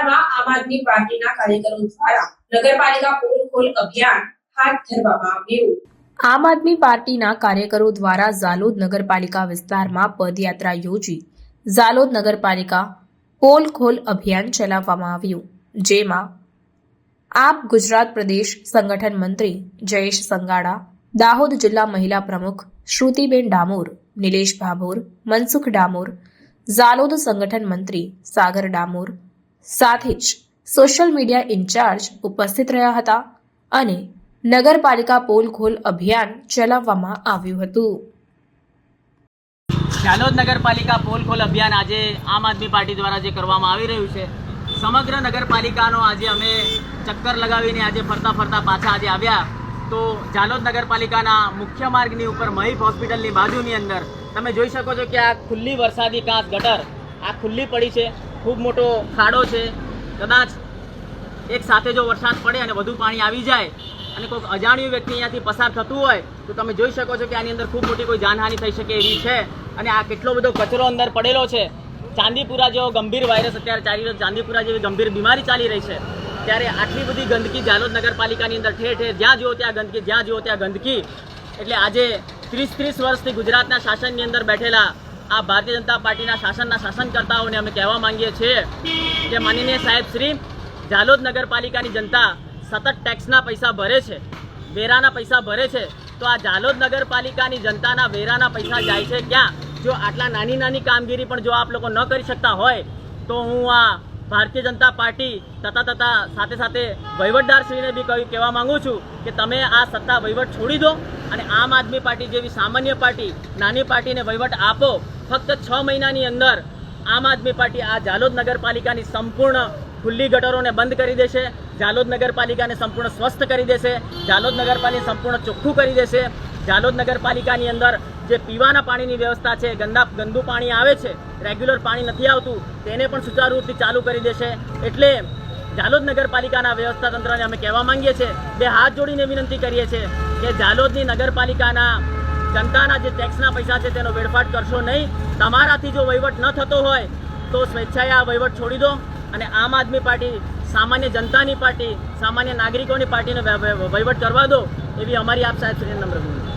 વિસ્તારમાં આમ આદમી પાર્ટીના કાર્યકરો દ્વારા નગરપાલિકા પોલ ખોલ અભિયાન હાથ ધરવામાં આવ્યું। આમ આદમી પાર્ટીના કાર્યકરો દ્વારા ઝાલોદ નગરપાલિકા વિસ્તારમાં પદયાત્રા યોજી ઝાલોદ નગરપાલિકા પોલ ખોલ અભિયાન ચલાવવામાં આવ્યું, જેમાં આપ ગુજરાત પ્રદેશ સંગઠન મંત્રી જયેશ સંગાડા, દાહોદ જિલ્લા મહિલા પ્રમુખ શ્રુતિબેન ડામોર, નિલેશ ભાભોર, મનસુખ ડામોર, ઝાલોદ સંગઠન મંત્રી સાગર ડામોર સાથે જ સોશિયલ મીડિયા ઇન્ચાર્જ ઉપસ્થિત રહ્યા હતા અને નગરપાલિકા પોલ ખોલ અભિયાન ચલાવવામાં આવ્યું હતું। ઝાલોદ નગરપાલિકા પોલ ખોલ અભિયાન આજે આમ આદમી પાર્ટી દ્વારા જે કરવામાં આવી રહ્યું છે, સમગ્ર નગરપાલિકાનો આજે અમે ચક્કર લગાવીને આજે ફરતા ફરતા પાછા આજે આવ્યા તો ઝાલોદ નગરપાલિકાના મુખ્ય માર્ગની ઉપર મહીપ હોસ્પિટલની બાજુની અંદર તમે જોઈ શકો છો કે આ ખુલ્લી વરસાદી કાંસ ગટર આ ખુલ્લી પડી છે, ખૂબ મોટો ખાડો છે। કદાચ એક સાથે જો વરસાદ પડે અને વધુ પાણી આવી જાય અને કોઈક અજાણ્યું વ્યક્તિ અહીંયાથી પસાર થતું હોય તો તમે જોઈ શકો છો કે આની અંદર ખૂબ મોટી કોઈ જાનહાનિ થઈ શકે એવી છે। અને આ કેટલો બધો કચરો અંદર પડેલો છે। ચાંદીપુરા જેવો ગંભીર વાયરસ અત્યારે ચાલી રહ્યો, ચાંદીપુરા જેવી ગંભીર બીમારી ચાલી રહી છે, ત્યારે આટલી બધી ગંદકી ઝાલોદ નગરપાલિકાની અંદર ઠેર ઠેર જ્યાં જુઓ ત્યાં ગંદકી, જ્યાં જુઓ ત્યાં ગંદકી। એટલે આજે 30 વર્ષથી ગુજરાતના શાસનની અંદર બેઠેલા આ ભારતીય જનતા પાર્ટીના શાસનકર્તાઓને અમે કહેવા માંગીએ છીએ કે માનનીય સાહેબ શ્રી, ઝાલોદ નગરપાલિકાની જનતા સતત ટેક્સના પૈસા ભરે છે, વેરાના પૈસા ભરે છે, તો આ ઝાલોદ નગરપાલિકાની જનતાના વેરાના પૈસા જાય છે ક્યાં? જો આટલા નાની નાની કામગીરી પણ જો આપ લોકો ન કરી શકતા હોય તો હું આ ભારતીય જનતા પાર્ટી તથા સાથે સાથે વહીવટદારશ્રીને બી કહેવા માંગુ છું કે તમે આ સત્તા વહીવટ છોડી દો અને આમ આદમી પાર્ટી જેવી સામાન્ય પાર્ટી, નાની પાર્ટીને વહીવટ આપો। ફક્ત 6 મહિનાની અંદર આમ આદમી પાર્ટી આ ઝાલોદ નગરપાલિકાની સંપૂર્ણ ખુલ્લી ગટરોને બંધ કરી દેશે, ઝાલોદ નગરપાલિકાને સંપૂર્ણ સ્વસ્થ કરી દેશે, ઝાલોદ નગરપાલિકા સંપૂર્ણ ચોખ્ખું કરી દેશે। ઝાલોદ નગરપાલિકાની અંદર જે પીવાના પાણીની વ્યવસ્થા છે, ગંદુ પાણી આવે છે, રેગ્યુલર પાણી નથી આવતું, તેને પણ સુચારુ રૂપથી ચાલુ કરી દેશે। એટલે ઝાલોદ નગરપાલિકાના વ્યવસ્થા તંત્રને અમે કહેવા માંગીએ છીએ, બે હાથ જોડીને વિનંતી કરીએ છીએ કે ઝાલોદની નગરપાલિકાના જનતાના જે ટેક્સના પૈસા છે તેનો વેડફાટ કરશો નહીં। તમારાથી જો વહીવટ ન થતો હોય તો સ્વેચ્છાએ આ વહીવટ છોડી દો અને આમ આદમી પાર્ટી સામાન્ય જનતાની પાર્ટી, સામાન્ય નાગરિકોની પાર્ટીને વહીવટ કરવા દો, એવી અમારી આપ સાહેબ શ્રીને નમ્ર વિનંતી।